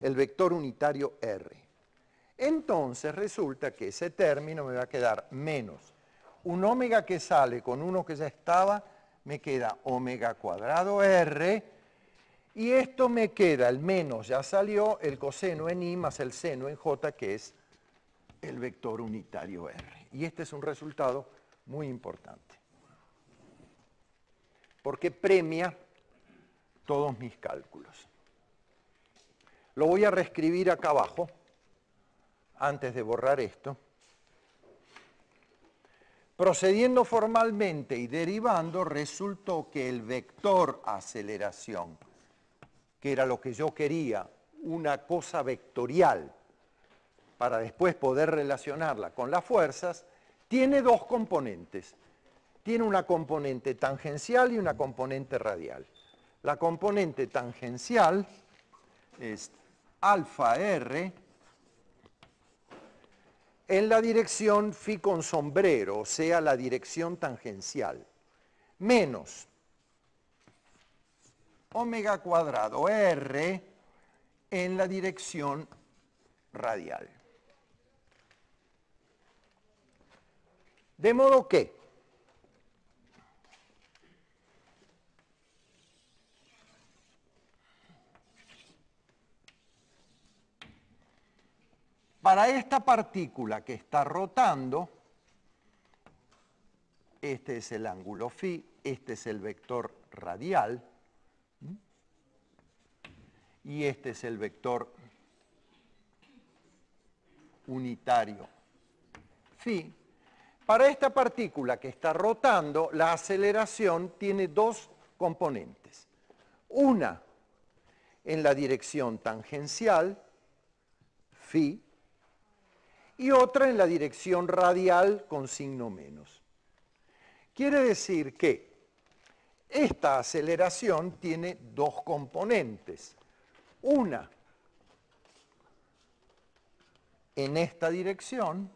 el vector unitario R. Entonces resulta que ese término me va a quedar menos un omega que sale con uno que ya estaba, me queda omega cuadrado R, y esto me queda, el menos ya salió, el coseno en I más el seno en J, que es el vector unitario R. Y este es un resultado muy importante, porque premia todos mis cálculos. Lo voy a reescribir acá abajo, antes de borrar esto. Procediendo formalmente y derivando, resultó que el vector aceleración, que era lo que yo quería, una cosa vectorial, para después poder relacionarla con las fuerzas, tiene dos componentes. Tiene una componente tangencial y una componente radial. La componente tangencial es alfa R en la dirección phi con sombrero, o sea, la dirección tangencial, menos omega cuadrado R en la dirección radial. De modo que para esta partícula que está rotando, este es el ángulo phi, este es el vector radial, y este es el vector unitario phi. Para esta partícula que está rotando, la aceleración tiene dos componentes. Una en la dirección tangencial, phi, y otra en la dirección radial con signo menos. Quiere decir que esta aceleración tiene dos componentes. Una en esta dirección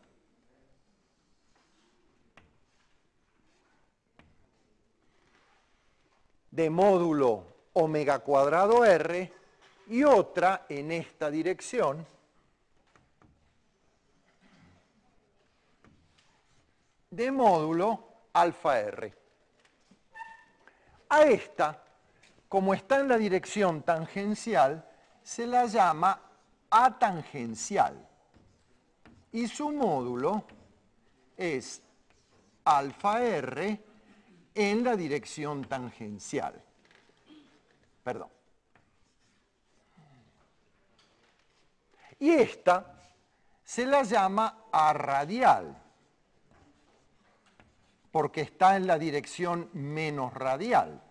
de módulo omega cuadrado R y otra en esta dirección de módulo alfa R. A esta, como está en la dirección tangencial, se la llama atangencial y su módulo es alfa R en la dirección tangencial. Perdón. Y esta se la llama arradial, porque está en la dirección menos radial.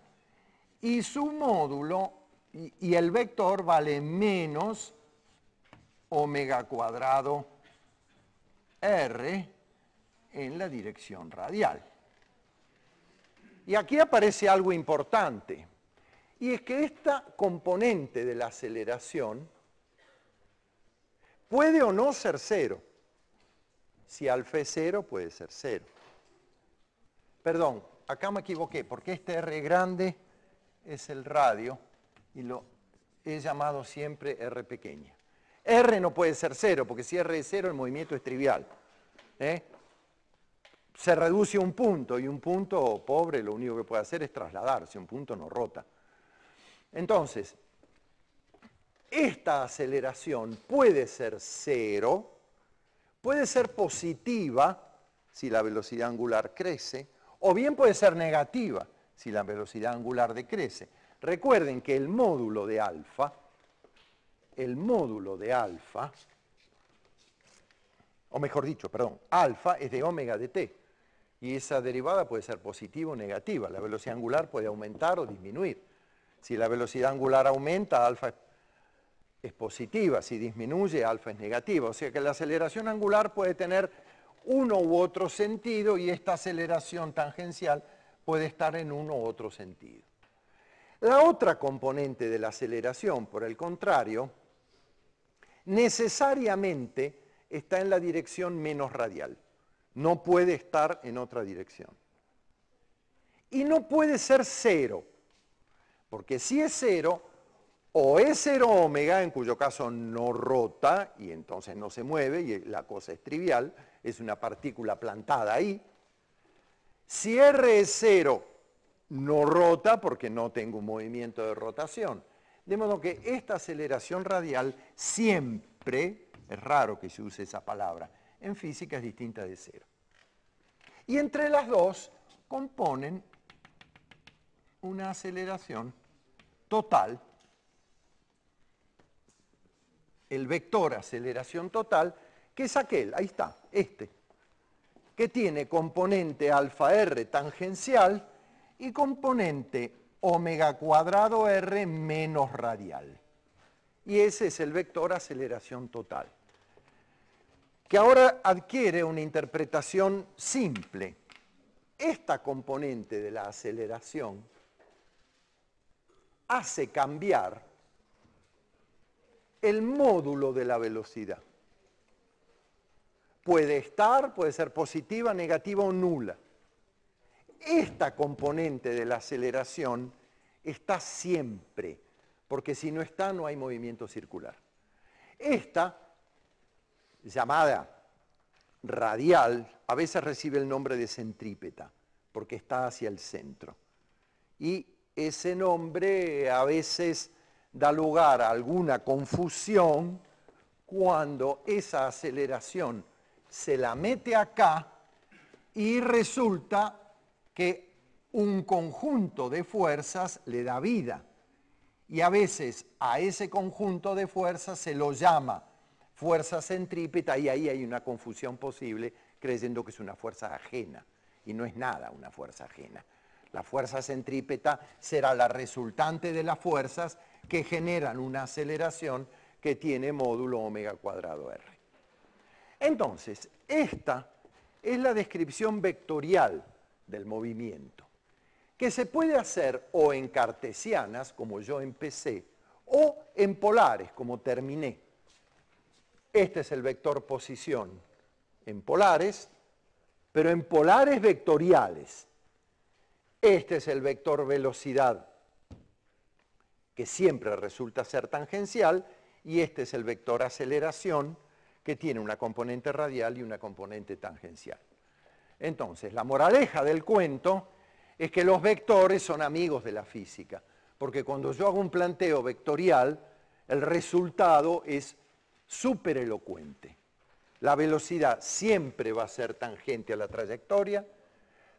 Y su módulo, y el vector vale menos omega cuadrado R en la dirección radial. Y aquí aparece algo importante, y es que esta componente de la aceleración puede o no ser cero. Si alfa es cero, puede ser cero. Perdón, acá me equivoqué, porque este R grande es el radio y lo he llamado siempre R pequeña. R no puede ser cero, porque si R es cero, el movimiento es trivial. Se reduce a un punto, y un punto pobre lo único que puede hacer es trasladarse, un punto no rota. Entonces, esta aceleración puede ser cero, puede ser positiva si la velocidad angular crece, o bien puede ser negativa si la velocidad angular decrece. Recuerden que el módulo de alfa, o mejor dicho, perdón, alfa es de omega de t, y esa derivada puede ser positiva o negativa. La velocidad angular puede aumentar o disminuir. Si la velocidad angular aumenta, alfa es positiva, si disminuye, alfa es negativa. O sea que la aceleración angular puede tener uno u otro sentido y esta aceleración tangencial puede estar en uno u otro sentido. La otra componente de la aceleración, por el contrario, necesariamente está en la dirección menos radial. No puede estar en otra dirección. Y no puede ser cero, porque si es cero, O es cero omega, en cuyo caso no rota y entonces no se mueve y la cosa es trivial, es una partícula plantada ahí. Si R es cero, no rota porque no tengo un movimiento de rotación. De modo que esta aceleración radial siempre, es raro que se use esa palabra, en física es distinta de cero. Y entre las dos componen una aceleración total. El vector aceleración total, que es aquel, ahí está, este, que tiene componente alfa r tangencial y componente omega cuadrado r menos radial. Y ese es el vector aceleración total, que ahora adquiere una interpretación simple. Esta componente de la aceleración hace cambiar el módulo de la velocidad. Puede ser positiva, negativa o nula. Esta componente de la aceleración está siempre, porque si no está, no hay movimiento circular. Esta, llamada radial, a veces recibe el nombre de centrípeta, porque está hacia el centro. Y ese nombre a veces da lugar a alguna confusión cuando esa aceleración se la mete acá y resulta que un conjunto de fuerzas le da vida. Y a veces a ese conjunto de fuerzas se lo llama fuerza centrípeta y ahí hay una confusión posible creyendo que es una fuerza ajena. Y no es nada una fuerza ajena. La fuerza centrípeta será la resultante de las fuerzas que generan una aceleración que tiene módulo omega cuadrado r. Entonces, esta es la descripción vectorial del movimiento, que se puede hacer o en cartesianas, como yo empecé, o en polares, como terminé. Este es el vector posición en polares, pero en polares vectoriales. Este es el vector velocidad, que siempre resulta ser tangencial, y este es el vector aceleración, que tiene una componente radial y una componente tangencial. Entonces, la moraleja del cuento es que los vectores son amigos de la física, porque cuando yo hago un planteo vectorial, el resultado es súper elocuente. La velocidad siempre va a ser tangente a la trayectoria,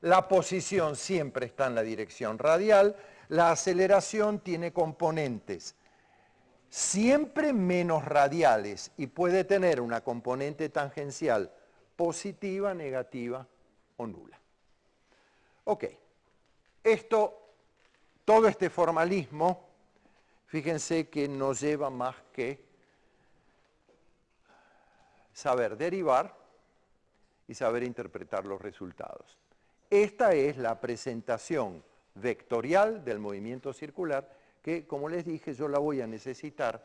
la posición siempre está en la dirección radial, la aceleración tiene componentes siempre menos radiales y puede tener una componente tangencial positiva, negativa o nula. Ok, todo este formalismo, fíjense que no lleva más que saber derivar y saber interpretar los resultados. Esta es la presentación vectorial del movimiento circular que, como les dije, yo la voy a necesitar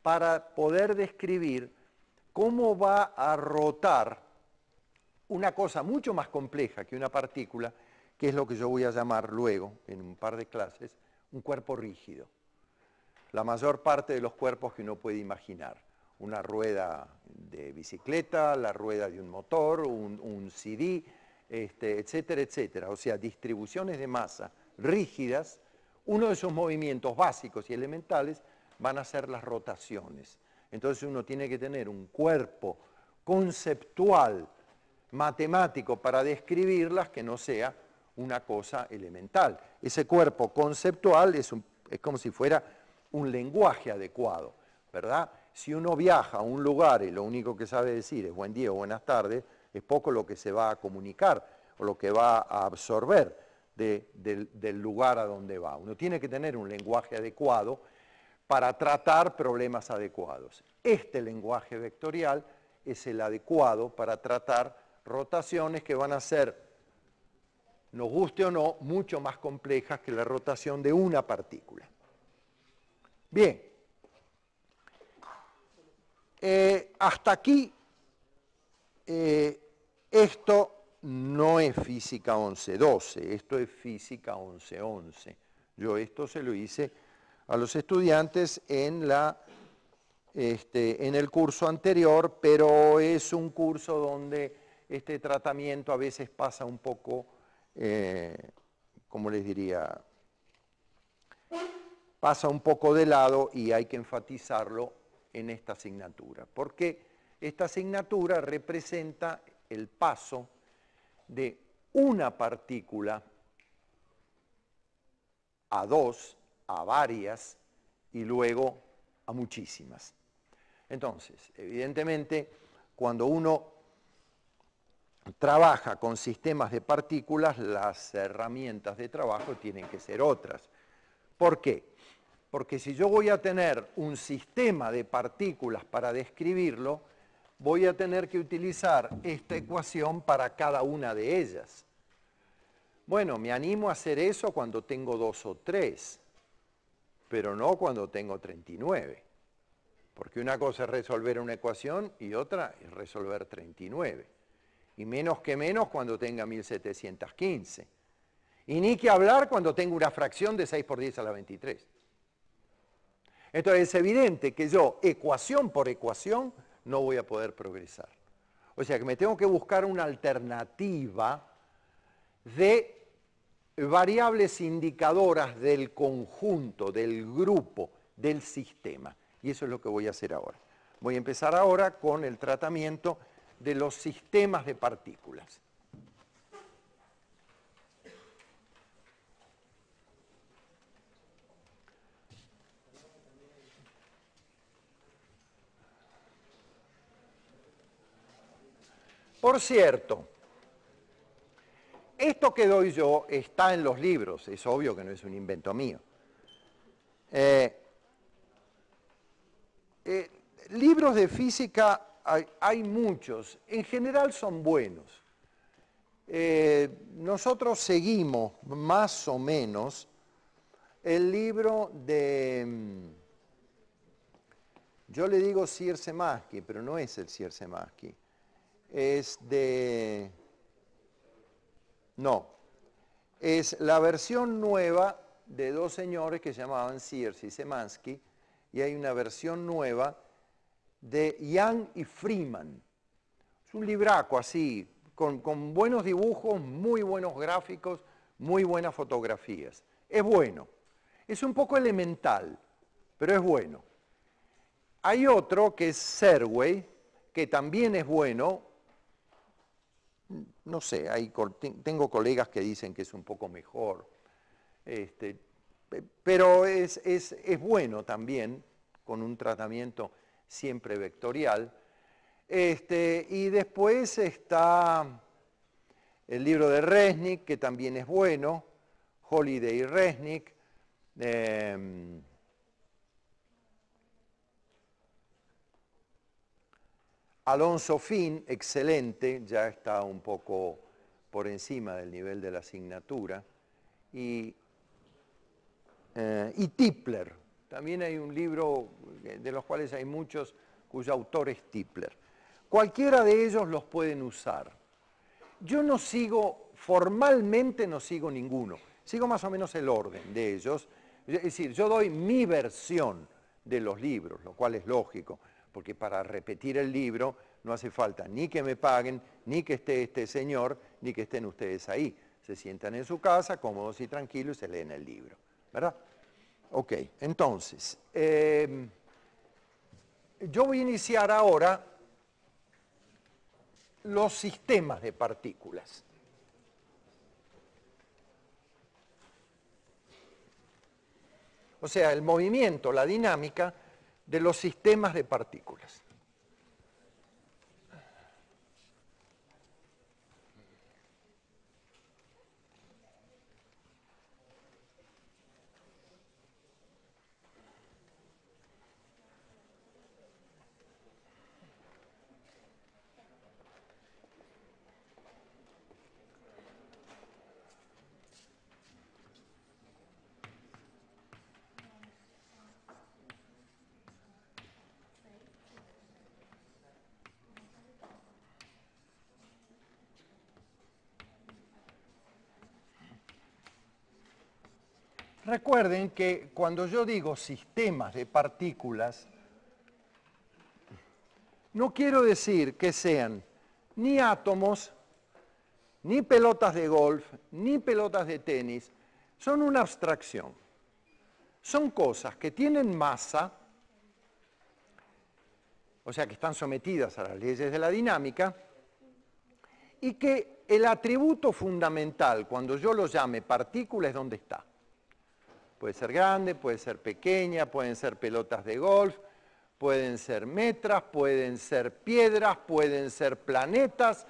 para poder describir cómo va a rotar una cosa mucho más compleja que una partícula, que es lo que yo voy a llamar luego, en un par de clases, un cuerpo rígido. La mayor parte de los cuerpos que uno puede imaginar. Una rueda de bicicleta, la rueda de un motor, un CD, etcétera, etcétera. O sea, distribuciones de masa rígidas. Uno de esos movimientos básicos y elementales van a ser las rotaciones. Entonces uno tiene que tener un cuerpo conceptual, matemático, para describirlas que no sea una cosa elemental. Ese cuerpo conceptual es como si fuera un lenguaje adecuado, ¿verdad? Si uno viaja a un lugar y lo único que sabe decir es buen día o buenas tardes, es poco lo que se va a comunicar o lo que va a absorber del lugar a donde va. Uno tiene que tener un lenguaje adecuado para tratar problemas adecuados. Este lenguaje vectorial es el adecuado para tratar rotaciones que van a ser, nos guste o no, mucho más complejas que la rotación de una partícula. Bien. Hasta aquí, esto no es física 11.12, esto es física 11.11. Yo esto se lo hice a los estudiantes en el curso anterior, pero es un curso donde este tratamiento a veces pasa un poco, como les diría, pasa un poco de lado y hay que enfatizarlo en esta asignatura, porque esta asignatura representa el paso de una partícula a dos, a varias y luego a muchísimas. Entonces, evidentemente, cuando uno trabaja con sistemas de partículas, las herramientas de trabajo tienen que ser otras. ¿Por qué? Porque si yo voy a tener un sistema de partículas para describirlo, voy a tener que utilizar esta ecuación para cada una de ellas. Bueno, me animo a hacer eso cuando tengo 2 o 3, pero no cuando tengo 39. Porque una cosa es resolver una ecuación y otra es resolver 39. Y menos que menos cuando tenga 1715. Y ni que hablar cuando tengo una fracción de 6 por 10 a la 23. Entonces es evidente que yo, ecuación por ecuación, no voy a poder progresar. O sea que me tengo que buscar una alternativa de variables indicadoras del conjunto, del grupo, del sistema. Y eso es lo que voy a hacer ahora. Voy a empezar ahora con el tratamiento de los sistemas de partículas. Por cierto, esto que doy yo está en los libros, es obvio que no es un invento mío. Libros de física hay muchos, en general son buenos. Nosotros seguimos más o menos el libro de, yo le digo Csikszentmihalyi, pero no es el Csikszentmihalyi, es de, no, es la versión nueva de dos señores que se llamaban Sears y Szymanski, y hay una versión nueva de Young y Freeman. Es un libraco así, con buenos dibujos, muy buenos gráficos, muy buenas fotografías. Es bueno. Es un poco elemental, pero es bueno. Hay otro que es Serway, que también es bueno. No sé, tengo colegas que dicen que es un poco mejor. Pero es bueno también, con un tratamiento siempre vectorial. Y después está el libro de Resnick, que también es bueno, Holiday y Resnick. Alonso Finn, excelente, ya está un poco por encima del nivel de la asignatura. Y Tipler, también hay un libro de los cuales hay muchos cuyo autor es Tipler. Cualquiera de ellos los pueden usar. Yo no sigo, formalmente no sigo ninguno, sigo más o menos el orden de ellos. Es decir, yo doy mi versión de los libros, lo cual es lógico, porque para repetir el libro no hace falta ni que me paguen, ni que esté este señor, ni que estén ustedes ahí. Se sientan en su casa, cómodos y tranquilos, y se leen el libro, ¿verdad? Ok, entonces, yo voy a iniciar ahora los sistemas de partículas. O sea, el movimiento, la dinámica de los sistemas de partículas. Recuerden que cuando yo digo sistemas de partículas, no quiero decir que sean ni átomos, ni pelotas de golf, ni pelotas de tenis. Son una abstracción. Son cosas que tienen masa, o sea que están sometidas a las leyes de la dinámica, y que el atributo fundamental, cuando yo lo llame partícula, es dónde está. Puede ser grande, puede ser pequeña, pueden ser pelotas de golf, pueden ser metras, pueden ser piedras, pueden ser planetas.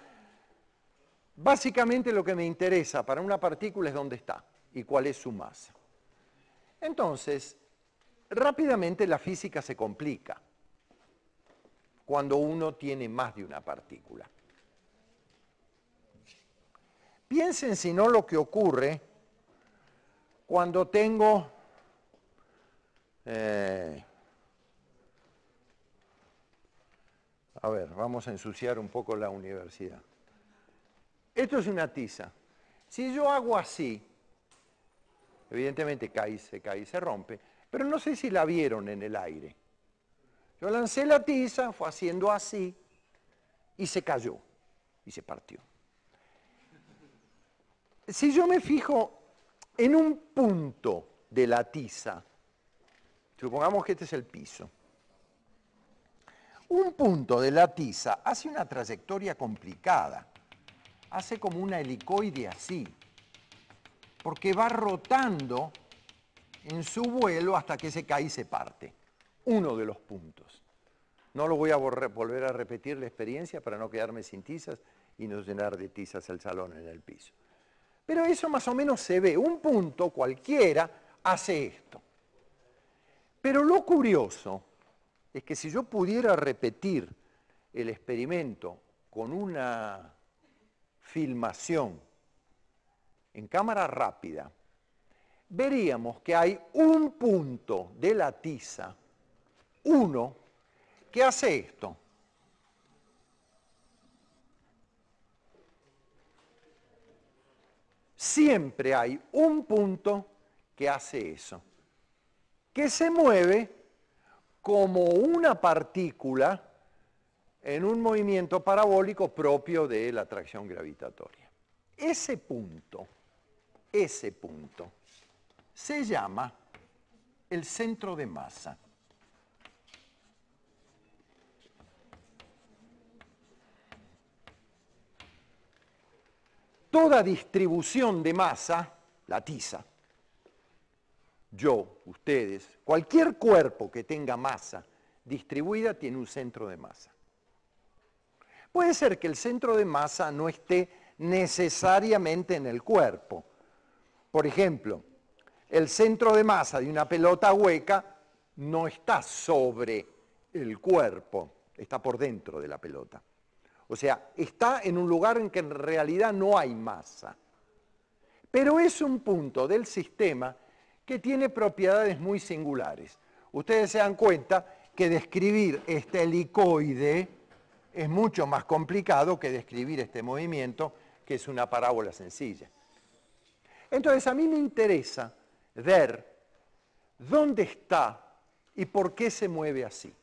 Básicamente lo que me interesa para una partícula es dónde está y cuál es su masa. Entonces, rápidamente la física se complica cuando uno tiene más de una partícula. Piensen si no lo que ocurre cuando tengo a ver, vamos a ensuciar un poco la universidad. Esto es una tiza. Si yo hago así, evidentemente se cae y se rompe, pero no sé si la vieron en el aire. Yo lancé la tiza, fue haciendo así, y se cayó, y se partió. Si yo me fijo en un punto de la tiza, supongamos que este es el piso, un punto de la tiza hace una trayectoria complicada, hace como una helicoide así, porque va rotando en su vuelo hasta que se cae y se parte, uno de los puntos. No lo voy a volver a repetir la experiencia para no quedarme sin tizas y no llenar de tizas el salón en el piso. Pero eso más o menos se ve, un punto cualquiera hace esto. Pero lo curioso es que si yo pudiera repetir el experimento con una filmación en cámara rápida, veríamos que hay un punto de la tiza, uno, que hace esto. Siempre hay un punto que hace eso, que se mueve como una partícula en un movimiento parabólico propio de la atracción gravitatoria. Ese punto se llama el centro de masa. Toda distribución de masa, la tiza, yo, ustedes, cualquier cuerpo que tenga masa distribuida tiene un centro de masa. Puede ser que el centro de masa no esté necesariamente en el cuerpo. Por ejemplo, el centro de masa de una pelota hueca no está sobre el cuerpo, está por dentro de la pelota. O sea, está en un lugar en que en realidad no hay masa. Pero es un punto del sistema que tiene propiedades muy singulares. Ustedes se dan cuenta que describir este helicoide es mucho más complicado que describir este movimiento, que es una parábola sencilla. Entonces, a mí me interesa ver dónde está y por qué se mueve así.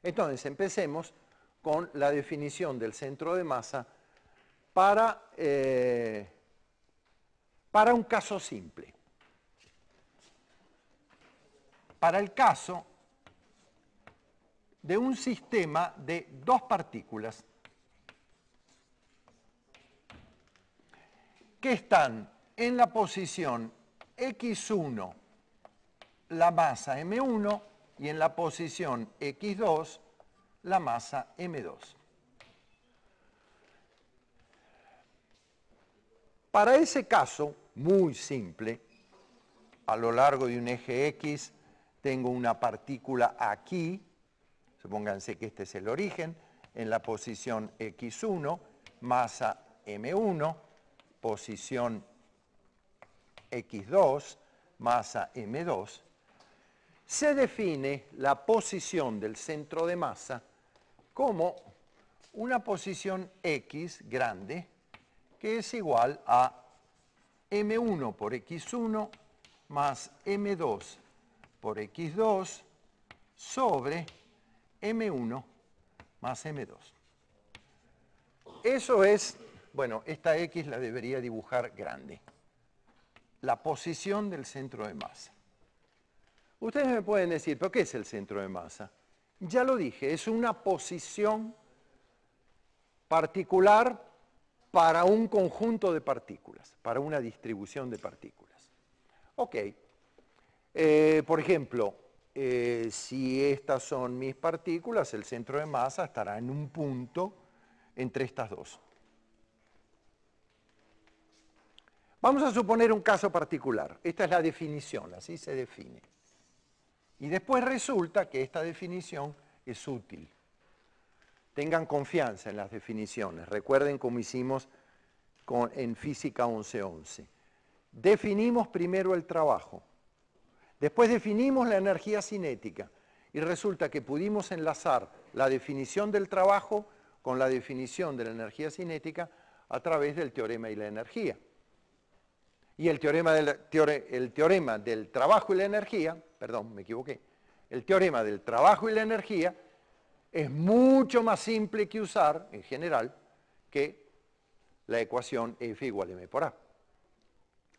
Entonces, empecemos con la definición del centro de masa para un caso simple. Para el caso de un sistema de dos partículas que están en la posición x1 la masa m1 y en la posición x2 la masa m2. Para ese caso, muy simple, a lo largo de un eje X tengo una partícula aquí, supónganse que este es el origen, en la posición x1, masa m1, posición x2, masa m2, se define la posición del centro de masa como una posición x grande que es igual a m1 por x1 más M2 por X2 sobre M1 más M2. Eso es, bueno, esta X la debería dibujar grande. La posición del centro de masa. Ustedes me pueden decir, ¿pero qué es el centro de masa? Ya lo dije, es una posición particular para un conjunto de partículas, para una distribución de partículas. Ok. Por ejemplo, si estas son mis partículas, el centro de masa estará en un punto entre estas dos. Vamos a suponer un caso particular. Esta es la definición, así se define. Y después resulta que esta definición es útil. Tengan confianza en las definiciones. Recuerden cómo hicimos en Física 11.11. Definimos primero el trabajo. Después definimos la energía cinética. Y resulta que pudimos enlazar la definición del trabajo con la definición de la energía cinética a través del teorema de la energía. Y el teorema del trabajo y la energía, perdón, me equivoqué, el teorema del trabajo y la energía es mucho más simple que usar, en general, que la ecuación F igual a m por A.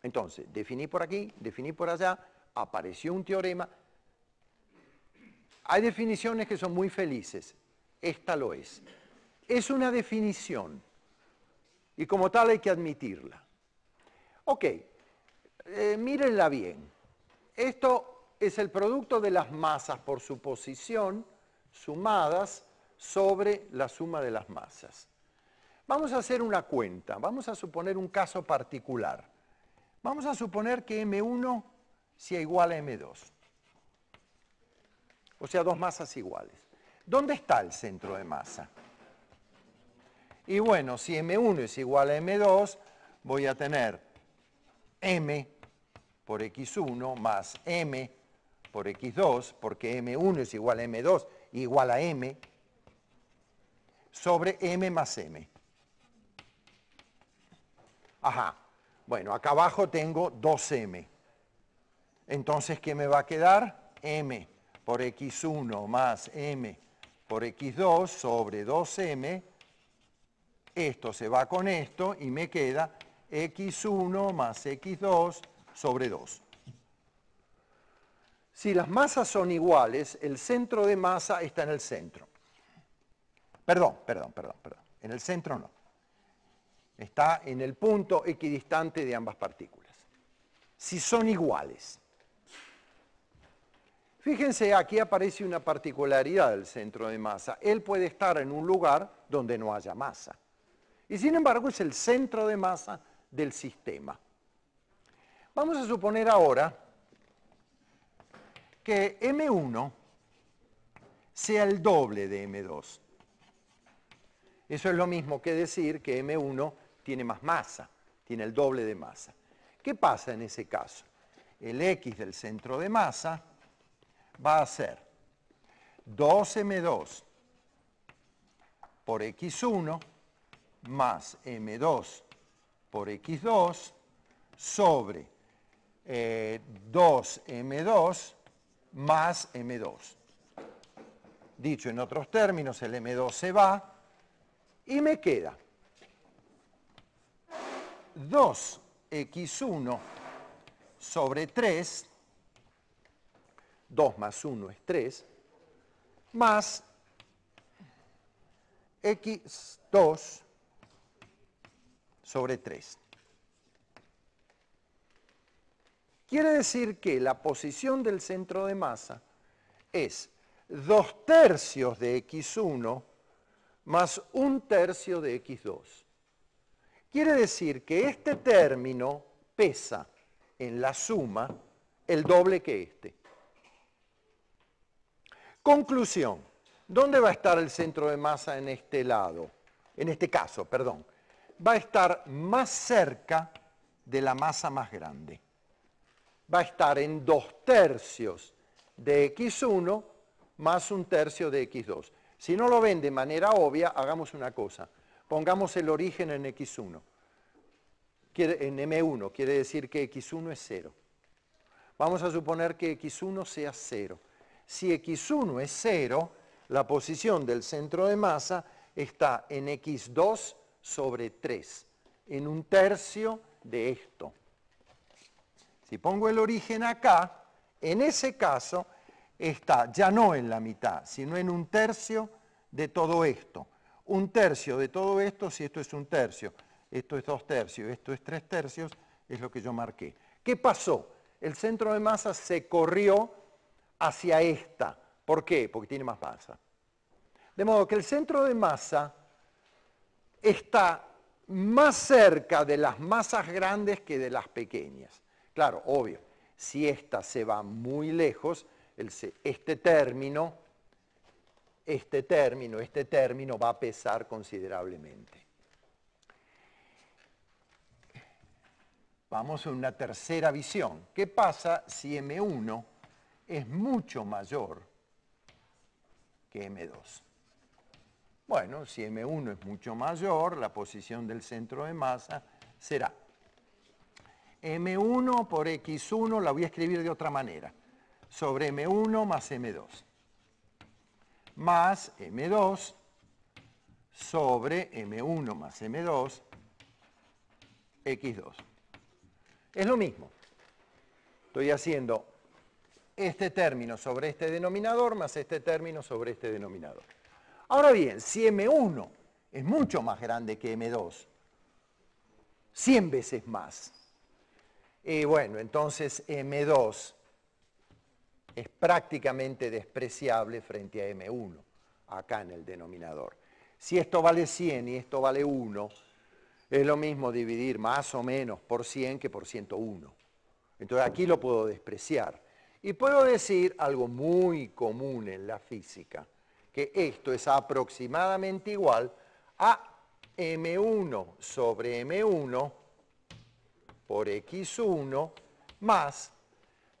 Entonces, definí por aquí, definí por allá, apareció un teorema. Hay definiciones que son muy felices, esta lo es. Es una definición y como tal hay que admitirla. Ok, mírenla bien. Esto es el producto de las masas por su posición sumadas sobre la suma de las masas. Vamos a hacer una cuenta, vamos a suponer un caso particular. Vamos a suponer que M1 sea igual a M2. O sea, dos masas iguales. ¿Dónde está el centro de masa? Y bueno, si M1 es igual a M2, voy a tener M por X1 más M por X2, porque M1 es igual a M2 igual a M, sobre M más M. Ajá. Bueno, acá abajo tengo 2M. Entonces, ¿qué me va a quedar? M por X1 más M por X2 sobre 2M. Esto se va con esto y me queda X1 más X2 sobre 2. Si las masas son iguales, el centro de masa está en el centro. Perdón. En el centro no. Está en el punto equidistante de ambas partículas. Si son iguales. Fíjense, aquí aparece una particularidad del centro de masa. Él puede estar en un lugar donde no haya masa. Y sin embargo es el centro de masa del sistema. Vamos a suponer ahora que M1 sea el doble de M2. Eso es lo mismo que decir que M1 tiene más masa, tiene el doble de masa. ¿Qué pasa en ese caso? El X del centro de masa va a ser 2M2 por X1 más M2 por X2 sobre 2M2 más M2. Dicho en otros términos, el M2 se va y me queda 2X1 sobre 3, 2 más 1 es 3, más X2 sobre 3. Quiere decir que la posición del centro de masa es 2/3 de X1 más 1/3 de X2. Quiere decir que este término pesa en la suma el doble que este. Conclusión. ¿Dónde va a estar el centro de masa en este lado? En este caso, perdón. Va a estar más cerca de la masa más grande. Va a estar en 2/3 de X1 más 1/3 de X2. Si no lo ven de manera obvia, hagamos una cosa. Pongamos el origen en X1. En M1 quiere decir que X1 es 0. Vamos a suponer que x1 sea 0. Si x1 es 0, la posición del centro de masa está en x2 sobre 3, en un tercio de esto. Si pongo el origen acá, en ese caso está ya no en la mitad, sino en un tercio de todo esto. Un tercio de todo esto, si esto es un tercio, esto es 2 tercios, esto es 3 tercios, es lo que yo marqué. ¿Qué pasó? El centro de masa se corrió hacia esta. ¿Por qué? Porque tiene más masa. De modo que el centro de masa está más cerca de las masas grandes que de las pequeñas. Claro, obvio, si esta se va muy lejos, este término va a pesar considerablemente. Vamos a una tercera visión. ¿Qué pasa si M1 es mucho mayor que M2? Bueno, si M1 es mucho mayor, la posición del centro de masa será M1 por X1, la voy a escribir de otra manera, sobre M1 más M2, más M2 sobre M1 más M2, X2. Es lo mismo. Estoy haciendo este término sobre este denominador más este término sobre este denominador. Ahora bien, si M1 es mucho más grande que M2, 100 veces más, y bueno, entonces M2 es prácticamente despreciable frente a M1, acá en el denominador. Si esto vale 100 y esto vale 1, es lo mismo dividir más o menos por 100 que por 101. Entonces aquí lo puedo despreciar. Y puedo decir algo muy común en la física, que esto es aproximadamente igual a M1 sobre M1 por X1 más,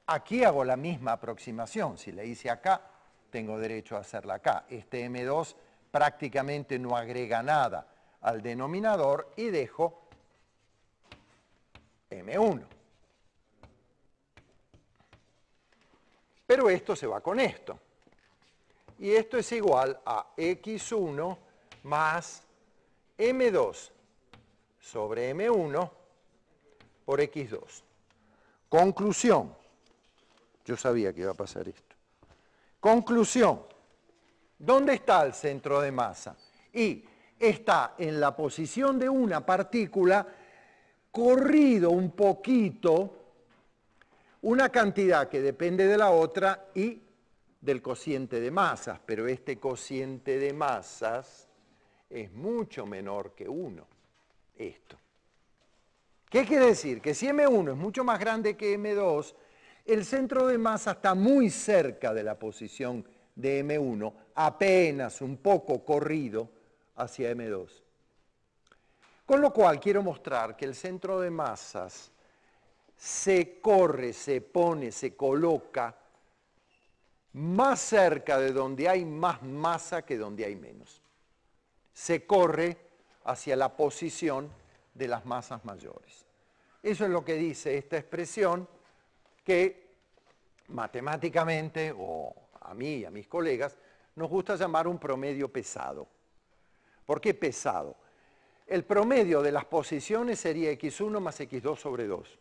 aquí hago la misma aproximación, si la hice acá, tengo derecho a hacerla acá. Este M2 prácticamente no agrega nada al denominador y dejo M1. Pero esto se va con esto. Y esto es igual a X1 más M2 sobre M1 por X2. Conclusión. Yo sabía que iba a pasar esto. Conclusión. ¿Dónde está el centro de masa? Y está en la posición de una partícula corrido un poquito una cantidad que depende de la otra y del cociente de masas, pero este cociente de masas es mucho menor que 1, esto. ¿Qué quiere decir? Que si M1 es mucho más grande que M2, el centro de masa está muy cerca de la posición de M1, apenas un poco corrido hacia M2. Con lo cual quiero mostrar que el centro de masas se corre, se pone, se coloca más cerca de donde hay más masa que donde hay menos. Se corre hacia la posición de las masas mayores. Eso es lo que dice esta expresión que matemáticamente, o a mí y a mis colegas, nos gusta llamar un promedio pesado. ¿Por qué pesado? El promedio de las posiciones sería x1 más x2 sobre 2.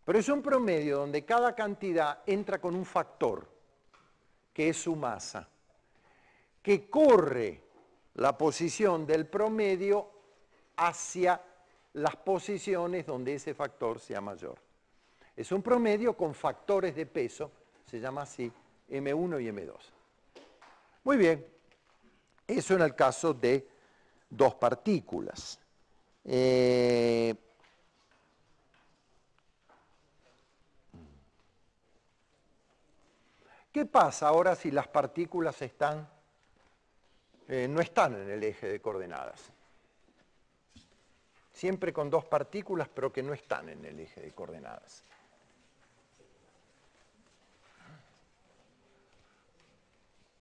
Pero es un promedio donde cada cantidad entra con un factor, que es su masa, que corre la posición del promedio hacia las posiciones donde ese factor sea mayor. Es un promedio con factores de peso, se llama así, M1 y M2. Muy bien, eso en el caso de dos partículas. ¿Qué pasa ahora si las partículas no están en el eje de coordenadas? Siempre con dos partículas, pero que no están en el eje de coordenadas.